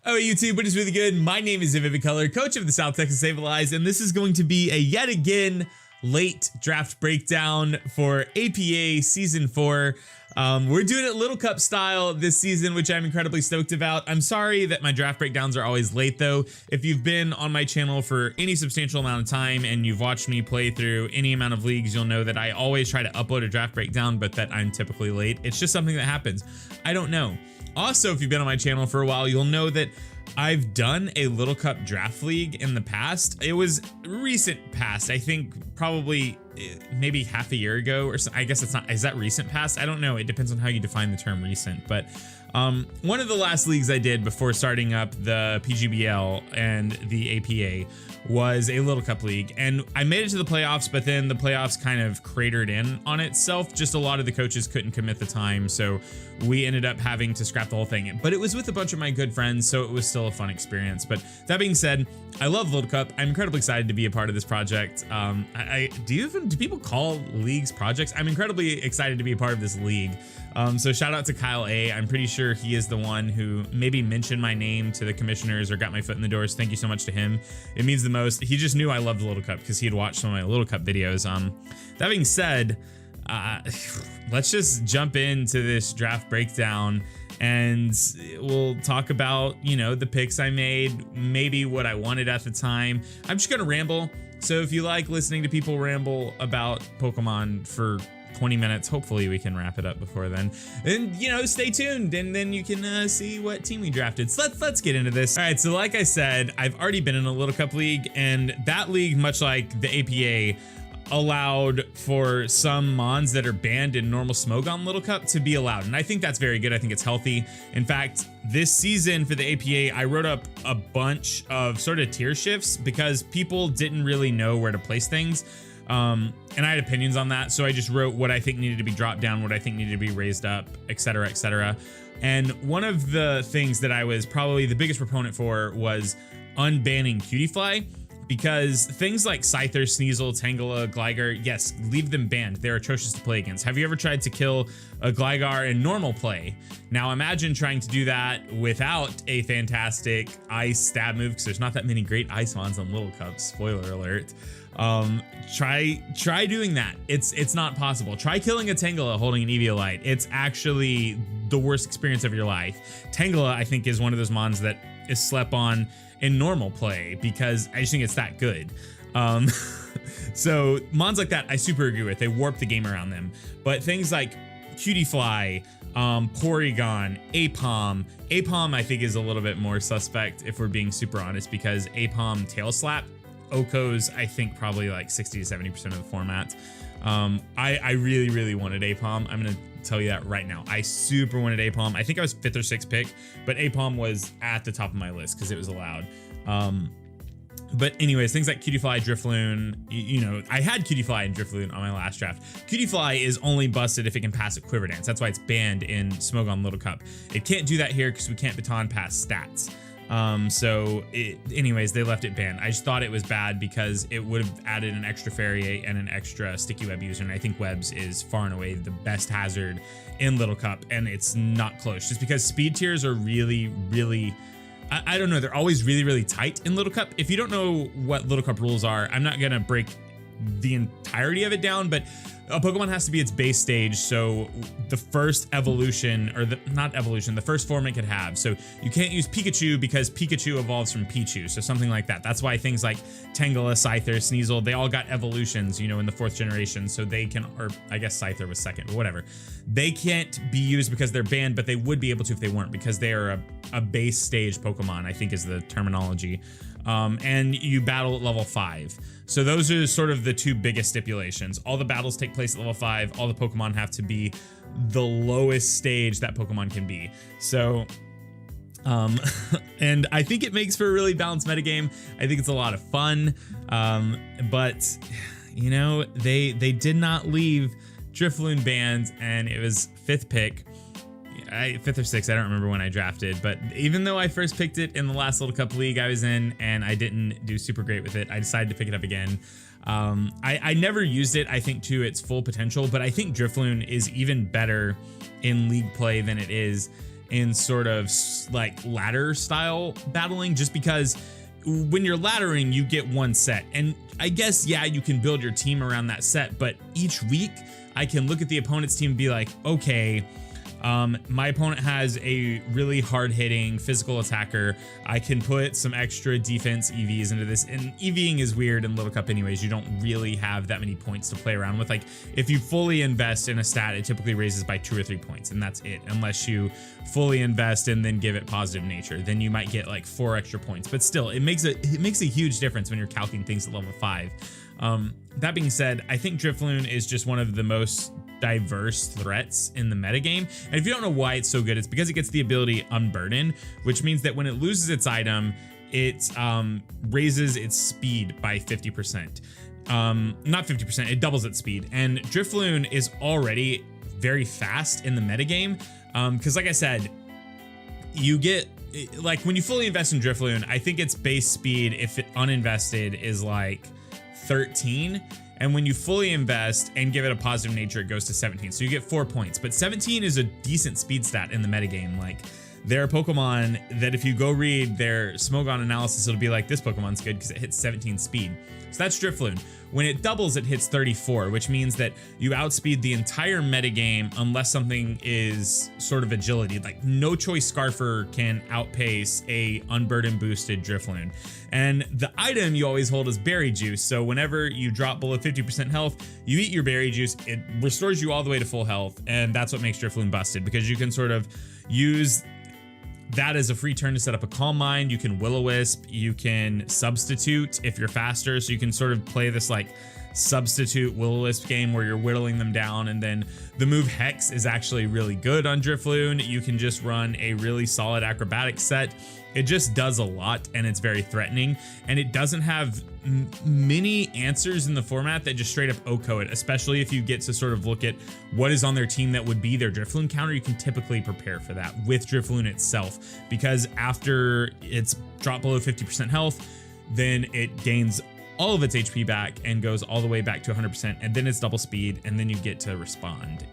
Oh, YouTube, what is really good? My name is Emvee, coach of the South Texas Stabilized, and this is going to be a yet again late draft breakdown for APA Season 4. We're doing it Little Cup style this season, which I'm incredibly stoked about. I'm sorry that my draft breakdowns are always late, though. If you've been on my channel for any substantial amount of time and you've watched me play through any amount of leagues, you'll know that I always try to upload a draft breakdown, but that I'm typically late. It's just something that happens. I don't know. Also, if you've been on my channel for a while, you'll know that I've done a Little Cup draft league in the past. It was recent past, I think probably maybe half a year ago or so. I guess it's not, is that recent past? I don't know. It depends on how you define the term recent, but one of the last leagues I did before starting up the PGBL and the APA was a Little Cup league, and I made it to the playoffs, but then the playoffs kind of cratered in on itself. Just a lot of the coaches couldn't commit the time, so we ended up having to scrap the whole thing. But it was with a bunch of my good friends, so it was still a fun experience. But that being said, I love Little Cup. I'm incredibly excited to be a part of this project. Do people call leagues projects? I'm incredibly excited to be a part of this league. So shout out to Kyleaye. I'm pretty sure he is the one who maybe mentioned my name to the commissioners or got my foot in the doors. Thank you so much to him. It means the most. He just knew I loved Little Cup because he had watched some of my Little Cup videos. That being said, let's just jump into this draft breakdown and we'll talk about, you know, the picks I made, maybe what I wanted at the time. I'm just gonna ramble. So if you like listening to people ramble about Pokemon for 20 minutes, hopefully we can wrap it up before then. And, you know, stay tuned and then you can see what team we drafted. So let's get into this. All right, so like I said, I've already been in a Little Cup league, and that league, much like the APA, allowed for some mons that are banned in normal Smogon Little Cup to be allowed, and I think that's very good. I think it's healthy. In fact, this season for the APA, I wrote up a bunch of sort of tier shifts because people didn't really know where to place things, and I had opinions on that, so I just wrote what I think needed to be dropped down, what I think needed to be raised up, etc., etc. And one of the things that I was probably the biggest proponent for was unbanning Cutifly, because things like Scyther, Sneasel, Tangela, Gligar, yes, leave them banned. They're atrocious to play against. Have you ever tried to kill a Gligar in normal play? Now imagine trying to do that without a fantastic ice stab move, because there's not that many great ice mons on Little Cup, spoiler alert. Try doing that. It's not possible. Try killing a Tangela holding an Eviolite. It's actually the worst experience of your life. Tangela, I think, is one of those mons that is slept on in normal play because I just think it's that good. So mons like that I super agree with. They warp the game around them. But things like Cutifly, Porygon, Apom I think is a little bit more suspect if we're being super honest, because Apom tail slap Oko's I think probably like 60 to 70% of the format. I really wanted Apom. I'm gonna tell you that right now. I super wanted Apom. I think I was 5th or 6th pick, but Apom was at the top of my list because it was allowed. But anyways, things like Cutifly, Drifloon, you know, I had Cutifly and Drifloon on my last draft. Cutifly is only busted if it can pass a Quiver Dance. That's why it's banned in Smogon Little Cup. It can't do that here because we can't baton pass stats. Anyways, they left it banned. I just thought it was bad because it would have added an extra Fairy and an extra Sticky Web user, and I think Webs is far and away the best hazard in Little Cup, and it's not close, just because speed tiers are really I don't know, they're always really tight in Little Cup. If you don't know what Little Cup rules are, I'm not gonna break the entirety of it down, but a Pokemon has to be its base stage, so the first evolution, or the first form it could have. So you can't use Pikachu because Pikachu evolves from Pichu, so something like that. That's why things like Tangela, Scyther, Sneasel, they all got evolutions, you know, in the 4th generation, so they can, or I guess Scyther was 2nd, but whatever. They can't be used because they're banned, but they would be able to if they weren't, because they are a base stage Pokemon, I think is the terminology. And you battle at level 5. So those are sort of the two biggest stipulations. All the battles take place at level 5. All the Pokemon have to be the lowest stage that Pokemon can be. So, and I think it makes for a really balanced metagame. I think it's a lot of fun. But you know, they did not leave Drifloon banned, and it was 5th pick. 5th or 6th, I don't remember when I drafted, but even though I first picked it in the last Little Cup league I was in and I didn't do super great with it, I decided to pick it up again. I never used it, I think, to its full potential, but I think Drifloon is even better in league play than it is in sort of like ladder style battling, just because when you're laddering, you get one set. And I guess, yeah, you can build your team around that set, but each week I can look at the opponent's team and be like, okay, my opponent has a really hard-hitting physical attacker. I can put some extra defense EVs into this, and EVing is weird in Little Cup anyways. You don't really have that many points to play around with. Like, if you fully invest in a stat, it typically raises by 2 or 3 points, and that's it, unless you fully invest and then give it positive nature. Then you might get like 4 extra points, but still, it makes a huge difference when you're calculating things at level 5. That being said, I think Drifloon is just one of the most diverse threats in the metagame. And if you don't know why it's so good, it's because it gets the ability Unburden, which means that when it loses its item, it raises its speed by 50%. Not 50%, it doubles its speed. And Drifloon is already very fast in the metagame, because like I said, you get, like, when you fully invest in Drifloon, I think its base speed, if it uninvested, is like 13. And when you fully invest and give it a positive nature, it goes to 17. So you get 4 points. But 17 is a decent speed stat in the metagame. Like, there are Pokemon that if you go read their Smogon analysis, it'll be like, this Pokemon's good because it hits 17 speed. So that's Drifloon. When it doubles, it hits 34, which means that you outspeed the entire metagame unless something is sort of agility. Like, No Choice Scarfer can outpace a Unburden boosted Drifloon. And the item you always hold is Berry Juice. So whenever you drop below 50% health, you eat your Berry Juice, it restores you all the way to full health. And that's what makes Drifloon busted, because you can sort of use that as a free turn to set up a Calm Mind. You can Will-O-Wisp, you can Substitute if you're faster, so you can sort of play this like substitute Will-O-Wisp game where you're whittling them down. And then the move Hex is actually really good on Drifloon. You can just run a really solid acrobatic set. It just does a lot, and it's very threatening, and it doesn't have many answers in the format that just straight up OHKO it, especially if you get to sort of look at what is on their team that would be their Drifloon counter. You can typically prepare for that with Drifloon itself, because after it's dropped below 50% health, then it gains all of its HP back and goes all the way back to 100%, and then it's double speed, and then you get to respond.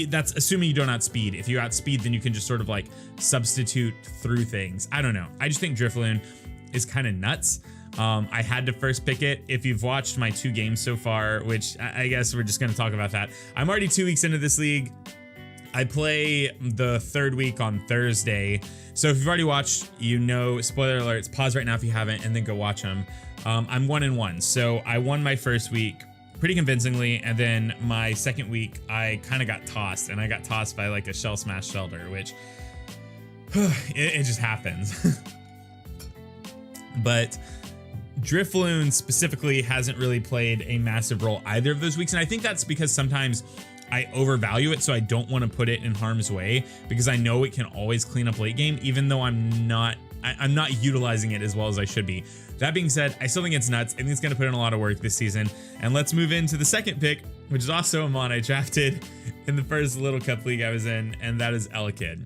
That's assuming you don't outspeed. If you outspeed, then you can just sort of like substitute through things. I don't know. I just think Drifloon is kind of nuts. I had to first pick it. If you've watched my 2 games so far, which I guess we're just going to talk about that. I'm already 2 weeks into this league. I play the 3rd week on Thursday. So if you've already watched, you know, spoiler alerts, pause right now if you haven't, and then go watch them. I'm 1-1. So I won my first week pretty convincingly, and then my second week, I kind of got tossed, and I got tossed by like a Shell Smash Shelter, which it just happens. But Drifloon specifically hasn't really played a massive role either of those weeks, and I think that's because sometimes I overvalue it, so I don't want to put it in harm's way, because I know it can always clean up late game, even though I'm not utilizing it as well as I should be. That being said, I still think it's nuts. I think it's going to put in a lot of work this season. And let's move into the second pick, which is also a mon I drafted in the first Little Cup league I was in, and that is Elekid.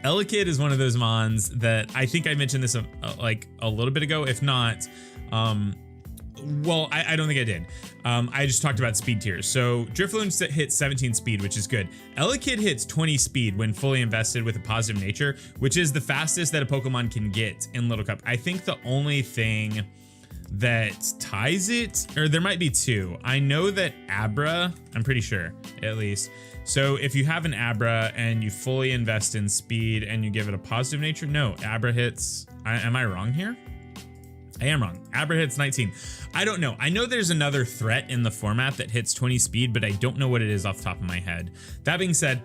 Elekid is one of those mons that I think I mentioned this like a little bit ago. If not, well, I don't think I did. I just talked about speed tiers. So Drifloon hits 17 speed, which is good. Elekid hits 20 speed when fully invested with a positive nature, which is the fastest that a Pokemon can get in Little Cup. I think the only thing that ties it, or there might be 2. I know that Abra, I'm pretty sure, at least. So if you have an Abra and you fully invest in speed and you give it a positive nature, no, Abra hits, am I wrong here? I am wrong. Abra hits 19. I don't know. I know there's another threat in the format that hits 20 speed, but I don't know what it is off the top of my head. That being said,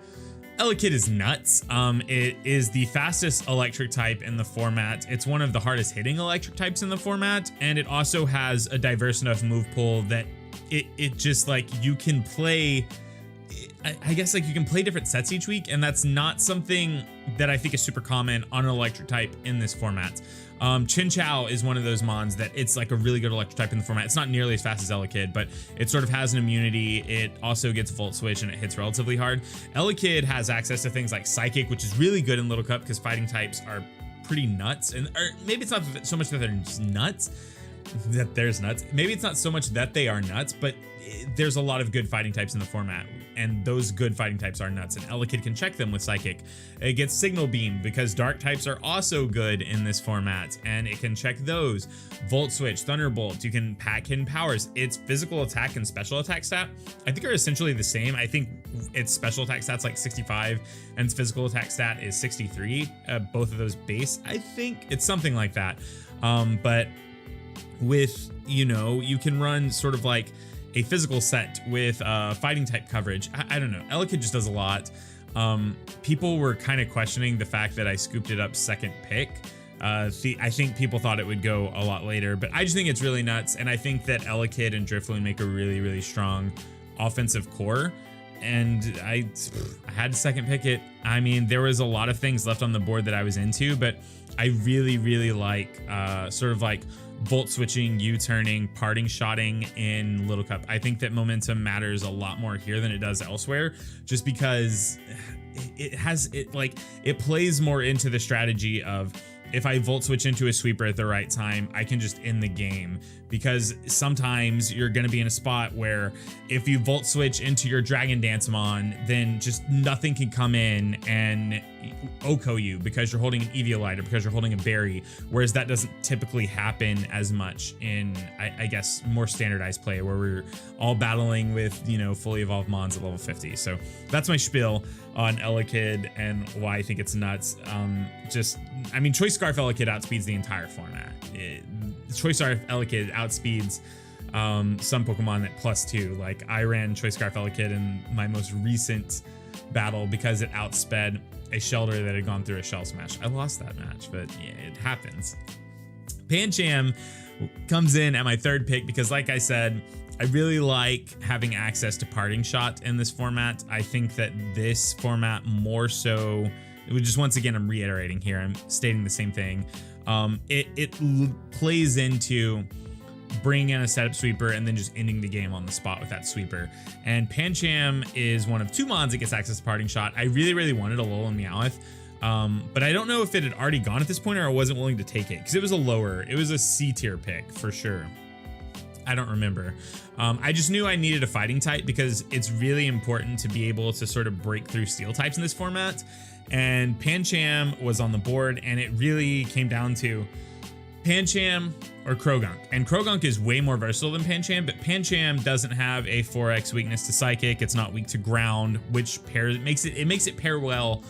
Elekid is nuts. It is the fastest electric type in the format. It's one of the hardest hitting electric types in the format, and it also has a diverse enough move pool that it just, like, you can play, I guess, like, you can play different sets each week, and that's not something that I think is super common on an electric type in this format. Chinchou is one of those mons that it's like a really good electric type in the format. It's not nearly as fast as Elekid, but it sort of has an immunity. It also gets Volt Switch, and it hits relatively hard. Elekid has access to things like Psychic, which is really good in Little Cup because fighting types are pretty nuts. Or maybe it's not so much that they're just nuts, that there's nuts. Maybe it's not so much that they are nuts, but there's a lot of good fighting types in the format, and those good fighting types are nuts, and Elekid can check them with Psychic. It gets Signal Beam because dark types are also good in this format, and it can check those. Volt Switch, Thunderbolt, you can pack hidden powers. Its physical attack and special attack stat, I think, are essentially the same. I think its special attack stat's like 65 and its physical attack stat is 63, both of those base. I think it's something like that. But with, you know, you can run sort of like a physical set with fighting type coverage. I don't know. Elekid just does a lot. People were kind of questioning the fact that I scooped it up second pick. I think people thought it would go a lot later, but I just think it's really nuts. And I think that Elekid and Drifloon make a really, really strong offensive core. And I had to second pick it. I mean, there was a lot of things left on the board that I was into, but I really, really like sort of like Volt Switching, U-turning, parting shotting in Little Cup. I think that momentum matters a lot more here than it does elsewhere, just because it plays more into the strategy of, if I Volt Switch into a sweeper at the right time, I can just end the game, because sometimes you're going to be in a spot where if you Volt Switch into your Dragon Dancemon, then just nothing can come in and OHKO you because you're holding an Eviolite or because you're holding a berry, whereas that doesn't typically happen as much in, I guess, more standardized play where we're all battling with, you know, fully evolved mons at level 50. So that's my spiel on Elekid and why I think it's nuts. I mean, Choice Scarf Elekid outspeeds the entire format. Choice Scarf Elekid outspeeds some Pokemon at +2. Like, I ran Choice Scarf Elekid in my most recent battle because it outsped a Shelter that had gone through a Shell Smash. I lost that match, but yeah, it happens. Pancham comes in at my third pick because, like I said, I really like having access to Parting Shot in this format. I think that this format more so, it would just, once again, I'm reiterating here, I'm stating the same thing. It plays into bringing in a setup sweeper and then just ending the game on the spot with that sweeper. And Pancham is one of two mons that gets access to Parting Shot. I really, really wanted a Alolan Meowth, but I don't know if it had already gone at this point or I wasn't willing to take it because it was a C tier pick for sure. I don't remember. I just knew I needed a fighting type because it's really important to be able to sort of break through steel types in this format. And Pancham was on the board, and it really came down to Pancham or Krogunk. And Krogunk is way more versatile than Pancham, but Pancham doesn't have a 4x weakness to Psychic. It's not weak to ground, which makes it pair well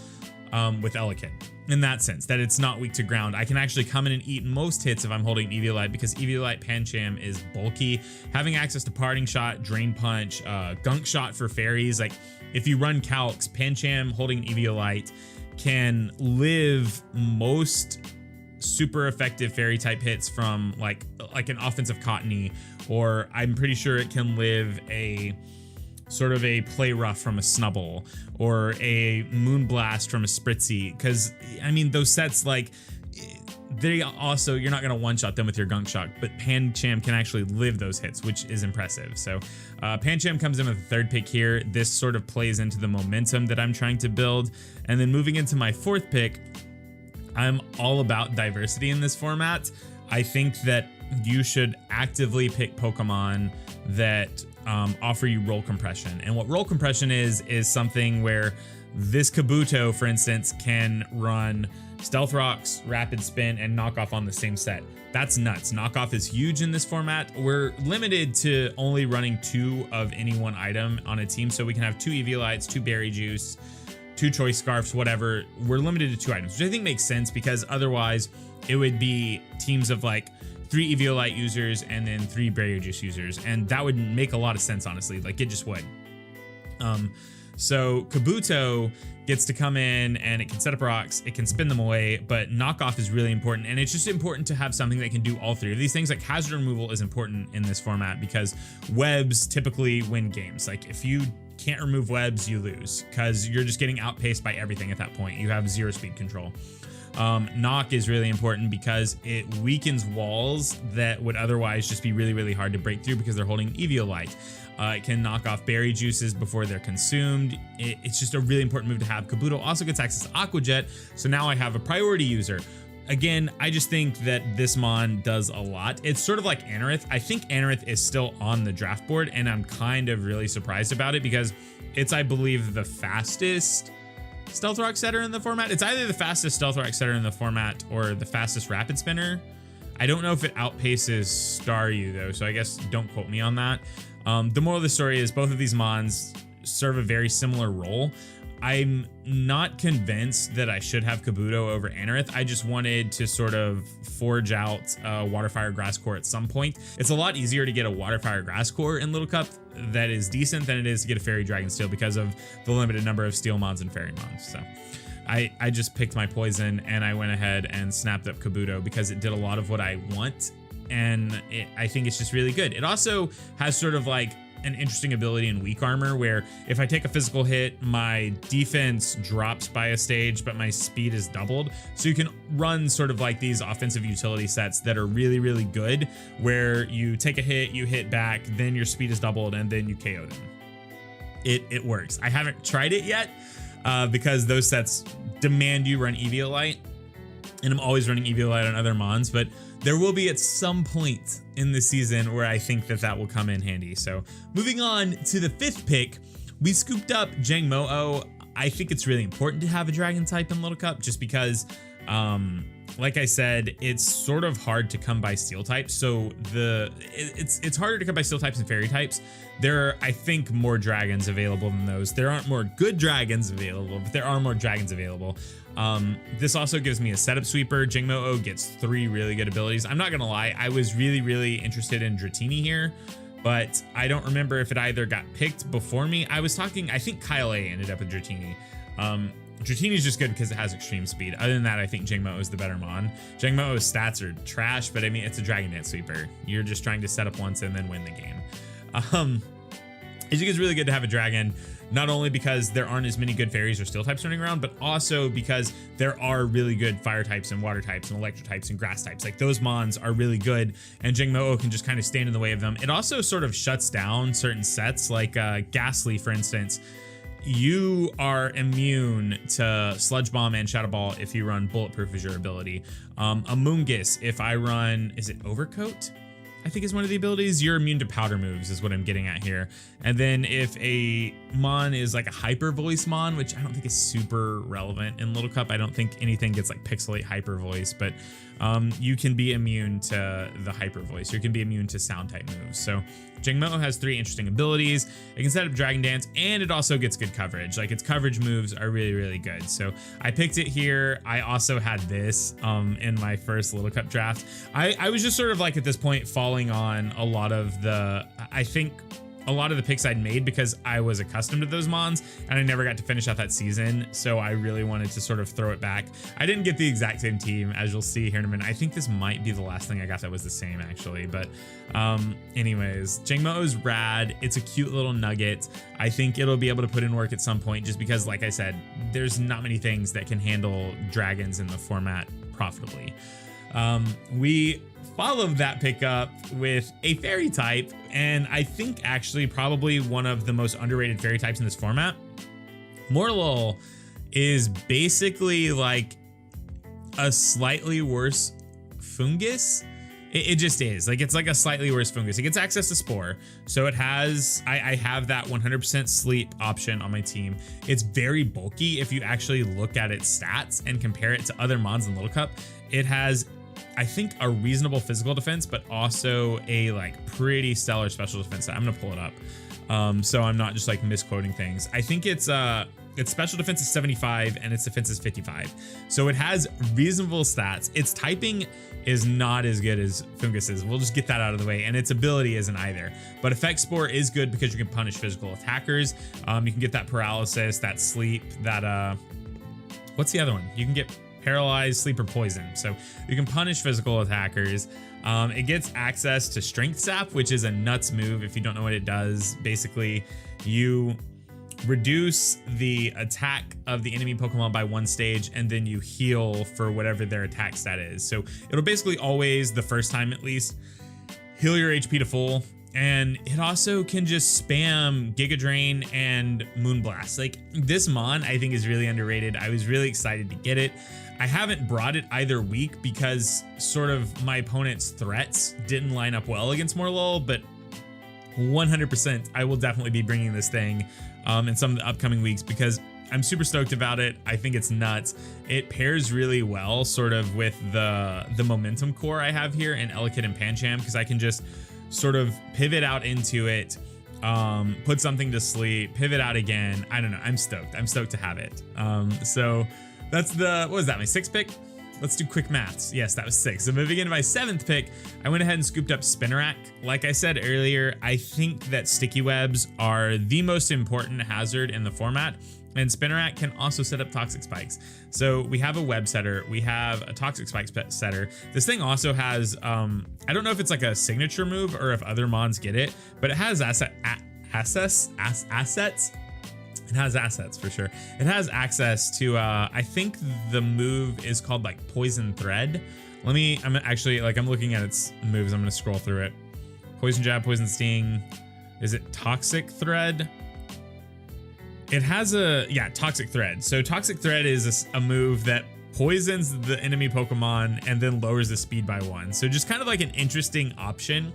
with Elekid in that sense, that it's not weak to ground. I can actually come in and eat most hits if I'm holding Eviolite, because Eviolite Pancham is bulky. Having access to Parting Shot, Drain Punch, Gunk Shot for fairies, like if you run calcs, Pancham holding an Eviolite can live most super effective fairy type hits from like an offensive Cottony, or I'm pretty sure it can live a sort of a Play Rough from a Snubble or a Moonblast from a Spritzy, because I mean those sets, like, they also, you're not going to one-shot them with your Gunk Shot, but Pancham can actually live those hits, which is impressive. So Pancham comes in with the third pick here. This sort of plays into the momentum that I'm trying to build. And then moving into my fourth pick, I'm all about diversity in this format. I think that you should actively pick Pokemon that offer you roll compression. And what roll compression is something where this Kabuto, for instance, can run Stealth Rocks, Rapid Spin, and Knockoff on the same set. That's nuts. Knockoff is huge in this format. We're limited to only running 2 of any one item on a team, so we can have 2 Eviolites, 2 Berry Juice, 2 Choice Scarfs, whatever. We're limited to 2 items, which I think makes sense, because otherwise it would be teams of like 3 Eviolite users and then 3 Berry Juice users, and that would make a lot of sense, honestly. Like, it just would. So Kabuto gets to come in and it can set up rocks, it can spin them away, but Knockoff is really important, and it's just important to have something that can do all 3 of these things. Like, hazard removal is important in this format because webs typically win games. Like, if you can't remove webs, you lose because you're just getting outpaced by everything at that point. You have 0 speed control. Knock is really important because it weakens walls that would otherwise just be really, really hard to break through because they're holding Eviolite. It can knock off berry juices before they're consumed. It's just a really important move to have. Kabuto also gets access to Aqua Jet, so now I have a priority user. again, I just think that this mon does a lot. It's sort of like Anorith. I think Anorith is still on the draft board, and I'm kind of really surprised about it because it's, I believe, the fastest Stealth Rock setter in the format. It's either the fastest Stealth Rock setter in the format or the fastest Rapid Spinner. I don't know if it outpaces Staryu though, so I guess don't quote me on that. The moral of the story is both of these mons serve a very similar role. I'm not convinced that I should have Kabuto over Anorith. I just wanted to sort of forge out Water Fire Grass Core at some point. It's a lot easier to get a Water Fire Grass Core in Little Cup that is decent than it is to get a Fairy Dragon Steel because of the limited number of Steel mons and Fairy mons. So I just picked my poison and I went ahead and snapped up Kabuto because it did a lot of what I want, and I think it's just really good. It also has sort of like an interesting ability in weak armor where if I take a physical hit, my defense drops by a stage, but my speed is doubled. So you can run sort of like these offensive utility sets that are really, really good, where you take a hit, you hit back, then your speed is doubled, and then you KO them. It works. I haven't tried it yet because those sets demand you run Eviolite, and I'm always running Eviolite on other mons, but there will be at some point in the season where I think that that will come in handy. So moving on to the 5th pick, we scooped up Jangmo-O. I think it's really important to have a dragon type in Little Cup just because, like I said, it's sort of hard to come by steel types. So it's harder to come by steel types and fairy types. There are, I think, more dragons available than those. There aren't more good dragons available, but there are more dragons available. This also gives me a setup sweeper. Jangmo-O gets 3 really good abilities. I'm not gonna lie, I was really, really interested in Dratini here, but I don't remember if it either got picked before me. I was talking, I think Kyleaye ended up with Dratini. Dratini is just good because it has extreme speed. Other than that, I think Jangmo-O is the better mon. Jangmo-O's stats are trash, but I mean, it's a Dragon Dance sweeper. You're just trying to set up once and then win the game. I think it's really good to have a dragon, not only because there aren't as many good fairies or steel types running around, but also because there are really good fire types and water types and electro types and grass types. Like those mons are really good, and Jangmo-O can just kind of stand in the way of them. It also sort of shuts down certain sets, like Ghastly, for instance. You are immune to Sludge Bomb and Shadow Ball if you run Bulletproof as your ability. Amoonguss, if I run, is it Overcoat? I think is one of the abilities. You're immune to powder moves is what I'm getting at here. And then if a mon is like a hyper voice mon, which I don't think is super relevant in Little Cup, I don't think anything gets like pixelate hyper voice, but you can be immune to the hyper voice. You can be immune to sound type moves. So Jangmo-O has 3 interesting abilities. It can set up Dragon Dance, and it also gets good coverage. Like its coverage moves are really, really good. So I picked it here. I also had this in my first Little Cup draft. I was just sort of like at this point falling on a lot of the, I think a lot of the picks I'd made because I was accustomed to those mons and I never got to finish out that season. So I really wanted to sort of throw it back. I didn't get the exact same team, as you'll see here in a minute. I think this might be the last thing I got that was the same actually. But anyways, Jangmo-O is rad. It's a cute little nugget. I think it'll be able to put in work at some point just because, like I said, there's not many things that can handle dragons in the format profitably. We followed that pickup with a fairy type, and I think actually probably one of the most underrated fairy types in this format. Morlul is basically like a slightly worse fungus. It just is. Like, it's like a slightly worse fungus. It gets access to Spore. So it has, I have that 100% sleep option on my team. It's very bulky if you actually look at its stats and compare it to other mons in Little Cup. It has, I think, a reasonable physical defense, but also a like pretty stellar special defense. I'm gonna pull it up so I'm not just like misquoting things. I think its special defense is 75 and its defense is 55. So it has reasonable stats. Its typing is not as good as Fungus's. We'll just get that out of the way. And its ability isn't either. But Effect Spore is good because you can punish physical attackers. You can get that paralysis, that sleep, that what's the other one? You can get paralyzed, sleep, or poison. So you can punish physical attackers. It gets access to Strength Sap, which is a nuts move. If you don't know what it does, basically you reduce the attack of the enemy Pokemon by 1 stage, and then you heal for whatever their attack stat is. So it'll basically always, the first time at least, heal your HP to full. And it also can just spam Giga Drain and Moonblast. Like, this mon I think is really underrated. I was really excited to get it. I haven't brought it either week because sort of my opponent's threats didn't line up well against Morlul, but 100% I will definitely be bringing this thing in some of the upcoming weeks because I'm super stoked about it. I think it's nuts. It pairs really well sort of with the momentum core I have here in Elekid and Pancham, because I can just sort of pivot out into it, put something to sleep, pivot out again. I don't know. I'm stoked. I'm stoked to have it. So that's what was that, my 6th pick? Let's do quick maths. Yes, that was 6. So moving into my 7th pick, I went ahead and scooped up Spinarak. Like I said earlier, I think that sticky webs are the most important hazard in the format, and Spinarak can also set up toxic spikes. So we have a web setter, we have a toxic spike setter. This thing also has, I don't know if it's like a signature move or if other mons get it, but it has assets. It has assets for sure. It has access to, I think the move is called like Poison Thread. I'm actually, like, I'm looking at its moves. I'm gonna scroll through it. Poison Jab, Poison Sting. Is it Toxic Thread? It has Toxic Thread. So Toxic Thread is a move that poisons the enemy Pokemon and then lowers the speed by 1. So just kind of like an interesting option.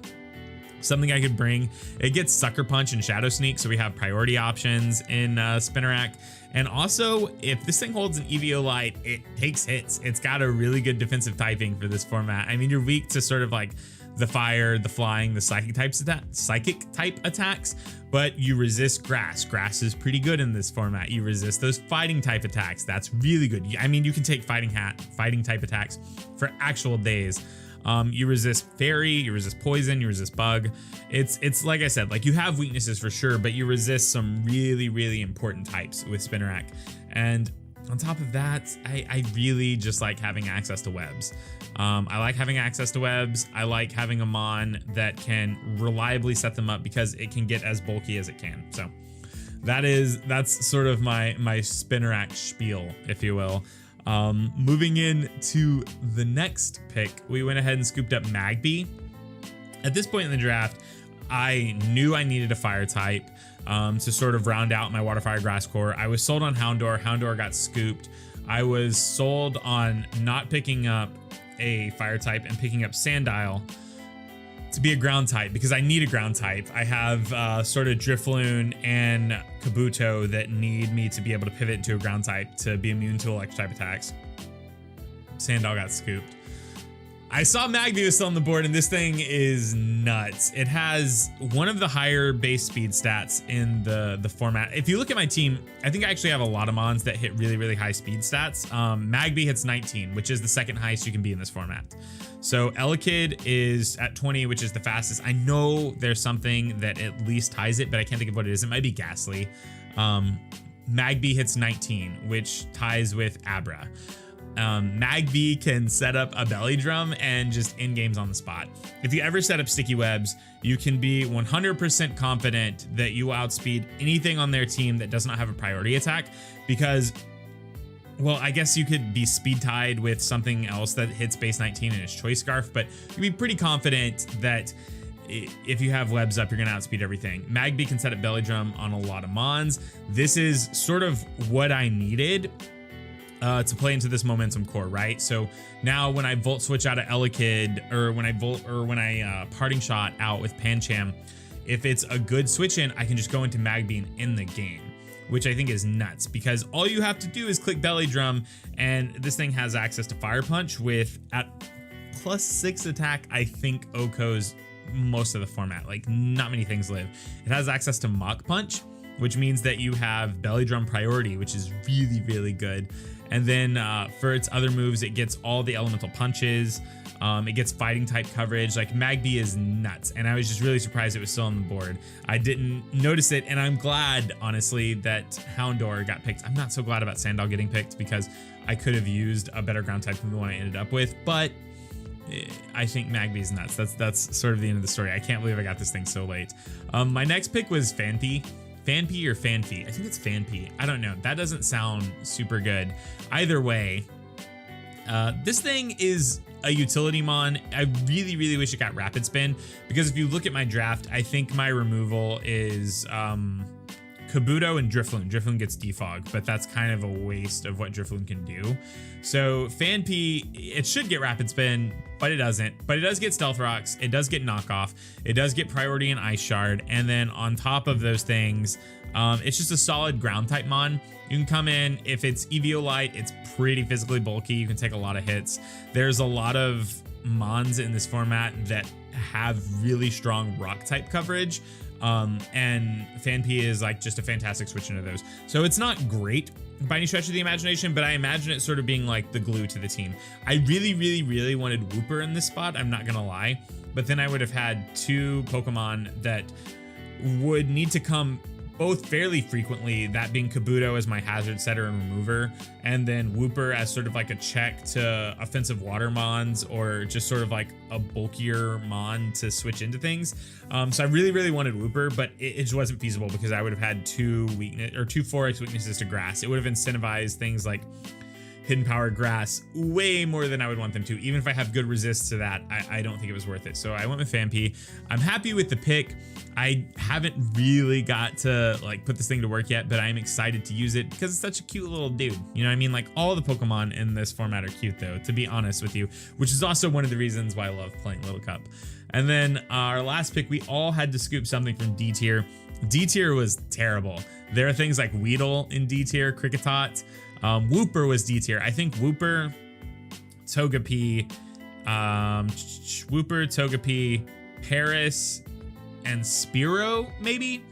Something I could bring. It gets Sucker Punch and Shadow Sneak, so we have priority options in Spinarak. And also, if this thing holds an EVO-Lite, it takes hits. It's got a really good defensive typing for this format. I mean, you're weak to sort of like the fire, the flying, the psychic type attacks, but you resist grass. Grass is pretty good in this format. You resist those fighting type attacks. That's really good. I mean, you can take fighting type attacks for actual days. You resist fairy, you resist poison, you resist bug. It's like I said, like, you have weaknesses for sure, but you resist some really, really important types with Spinarak. And on top of that, I really just like having access to webs. I like having access to webs. I like having a mon that can reliably set them up because it can get as bulky as it can. So that's sort of my Spinarak spiel, if you will. Moving into the next pick, we went ahead and scooped up Magby. At this point in the draft, I knew I needed a fire type to sort of round out my water, fire, grass core. I was sold on Houndour. Houndour got scooped. I was sold on not picking up a fire type and picking up Sandile to be a ground type because I need a ground type. I have sort of Drifloon and Kabuto that need me to be able to pivot into a ground type to be immune to electric type attacks. Sandile got scooped. I saw Magby was still on the board, and this thing is nuts. It has one of the higher base speed stats in the format. If you look at my team, I think I actually have a lot of mons that hit really, really high speed stats. Magby hits 19, which is the second highest you can be in this format. So Elekid is at 20, which is the fastest. I know there's something that at least ties it, but I can't think of what it is. It might be Ghastly. Magby hits 19, which ties with Abra. Magby can set up a belly drum and just end games on the spot. If you ever set up sticky webs, you can be 100% confident that you will outspeed anything on their team that does not have a priority attack, because, well, I guess you could be speed tied with something else that hits base 19 and it's Choice Scarf, but you can be pretty confident that if you have webs up, you're gonna outspeed everything. Magby can set up belly drum on a lot of mons. This is sort of what I needed to play into this momentum core, right? So now when I volt switch out of Elekid, or when I parting shot out with Pancham, if it's a good switch in, I can just go into Magby and end the game, which I think is nuts, because all you have to do is click belly drum, and this thing has access to Fire Punch with at +6 attack. I think Oko's most of the format, like not many things live. It has access to Mach Punch, which means that you have belly drum priority, which is really, really good. And then for its other moves, it gets all the elemental punches. It gets fighting type coverage. Like, Magby is nuts, and I was just really surprised it was still on the board. I didn't notice it, and I'm glad, honestly, that Houndour got picked. I'm not so glad about Sandile getting picked because I could have used a better ground type than the one I ended up with, but I think Magby's nuts. That's sort of the end of the story. I can't believe I got this thing so late. My next pick was Phanpy. Phanpy or Phanpy? I think it's Phanpy. I don't know. That doesn't sound super good. Either way, this thing is a utility mon. I really, really wish it got Rapid Spin, because if you look at my draft, I think my removal is Kabuto and Drifloon. Drifloon gets defog, but that's kind of a waste of what Drifloon can do. So Phanpy, it should get Rapid Spin, but it doesn't. But it does get Stealth Rocks, it does get Knockoff, it does get Priority and Ice Shard, and then on top of those things, it's just a solid ground type mon. You can come in, if it's Eviolite, it's pretty physically bulky, you can take a lot of hits. There's a lot of mons in this format that have really strong rock type coverage, and Phanpy is like just a fantastic switch into those. So it's not great by any stretch of the imagination, but I imagine it sort of being like the glue to the team. I really wanted Wooper in this spot, I'm not gonna lie, but then I would have had two Pokemon that would need to come both fairly frequently, that being Kabuto as my hazard setter and remover, and then Wooper as sort of like a check to offensive water mons, or just sort of like a bulkier mon to switch into things. So I really wanted Wooper, but it just wasn't feasible because I would have had two 4X weaknesses to grass. It would have incentivized things like Hidden Power Grass way more than I would want them to. Even if I have good resist to that, I don't think it was worth it. So I went with Phanpy. I'm happy with the pick. I haven't really got to like put this thing to work yet, but I'm excited to use it because it's such a cute little dude. You know what I mean? Like all the Pokemon in this format are cute though, to be honest with you, which is also one of the reasons why I love playing Little Cup. And then our last pick, we all had to scoop something from D tier. D tier was terrible. There are things like Weedle in D tier, Kricketot. Wooper was D tier. I think Wooper, Togepi, Paris, and Spearow maybe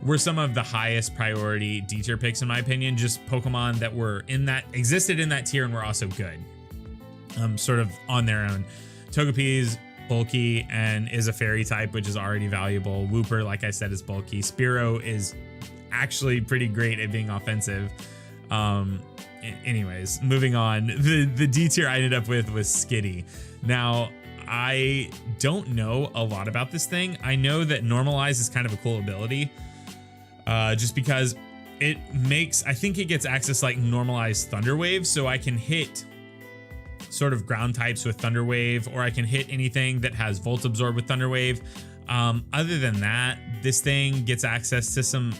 were some of the highest priority D tier picks in my opinion. Just Pokemon that were existed in that tier and were also good, sort of on their own. Togepi's bulky and is a fairy type, which is already valuable. Wooper, like I said, is bulky. Spearow is actually pretty great at being offensive. Anyways, moving on. The D tier I ended up with was Skitty. Now, I don't know a lot about this thing. I know that Normalize is kind of a cool ability, just because it makes, I think it gets access like Normalized Thunder Wave, so I can hit sort of ground types with Thunder Wave, or I can hit anything that has Volt Absorb with Thunder Wave. Other than that, this thing gets access to some,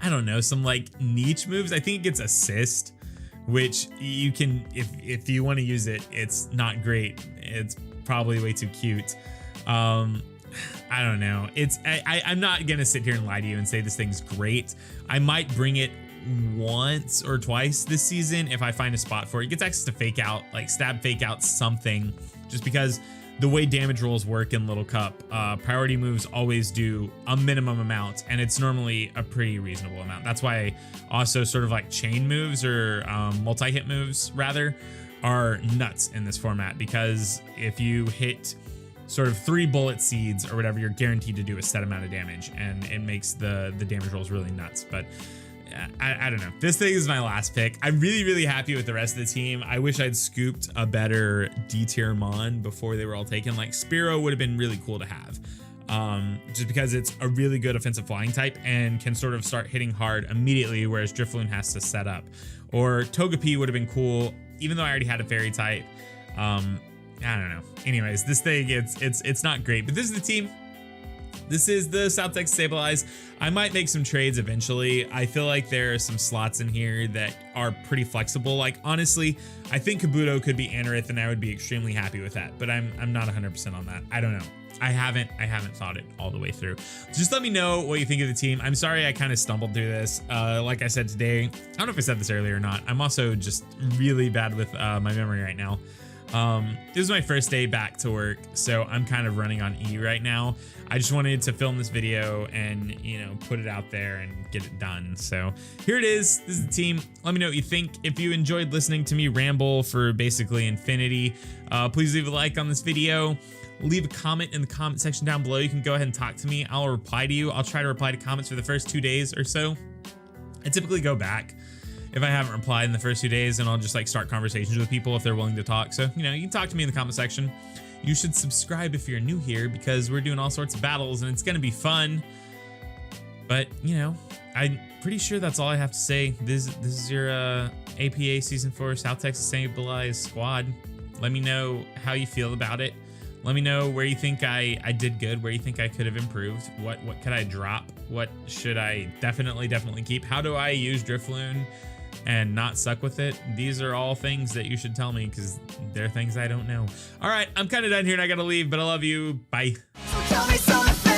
I don't know, some like niche moves. I think it gets Assist, which you can, if you want to use it, it's not great. It's probably way too cute. I don't know. I'm not gonna sit here and lie to you and say this thing's great. I might bring it once or twice this season if I find a spot for it. It gets access to Fake Out, like stab, Fake Out, something, just because the way damage rolls work in Little Cup, priority moves always do a minimum amount, and it's normally a pretty reasonable amount. That's why also sort of like chain moves or multi-hit moves rather are nuts in this format, because if you hit sort of 3 bullet seeds or whatever, you're guaranteed to do a set amount of damage, and it makes the damage rolls really nuts. But I don't know. This thing is my last pick. I'm really happy with the rest of the team. I wish I'd scooped a better D tier mon before they were all taken. Like Spearow would have been really cool to have, just because it's a really good offensive flying type and can sort of start hitting hard immediately, whereas Drifloon has to set up. Or Togepi would have been cool, even though I already had a fairy type. I don't know. Anyways, this thing, it's not great, but this is the team. This is the South Texas Stabilize. I might make some trades eventually. I feel like there are some slots in here that are pretty flexible. Like honestly, I think Kabuto could be Anorith, and I would be extremely happy with that. But I'm not 100% on that. I don't know. I haven't thought it all the way through. Just let me know what you think of the team. I'm sorry I kind of stumbled through this. Like I said today, I don't know if I said this earlier or not. I'm also just really bad with my memory right now. This is my first day back to work, so I'm kind of running on E right now. I just wanted to film this video and, you know, put it out there and get it done. So here it is. This is the team. Let me know what you think. If you enjoyed listening to me ramble for basically infinity, please leave a like on this video. Leave a comment in the comment section down below. You can go ahead and talk to me. I'll reply to you. I'll try to reply to comments for the first 2 days or so. I typically go back if I haven't replied in the first 2 days, and I'll just like start conversations with people if they're willing to talk. So, you know, you can talk to me in the comment section. You should subscribe if you're new here, because we're doing all sorts of battles and it's going to be fun. But, you know, I'm pretty sure that's all I have to say. This is your APA Season 4 South Texas Stabilize squad. Let me know how you feel about it. Let me know where you think I did good, where you think I could have improved. What could I drop? What should I definitely keep? How do I use Drifloon and not suck with it? These are all things that you should tell me because they're things I don't know. All right, I'm kind of done here and I gotta leave, but I love you. Bye. So tell me something.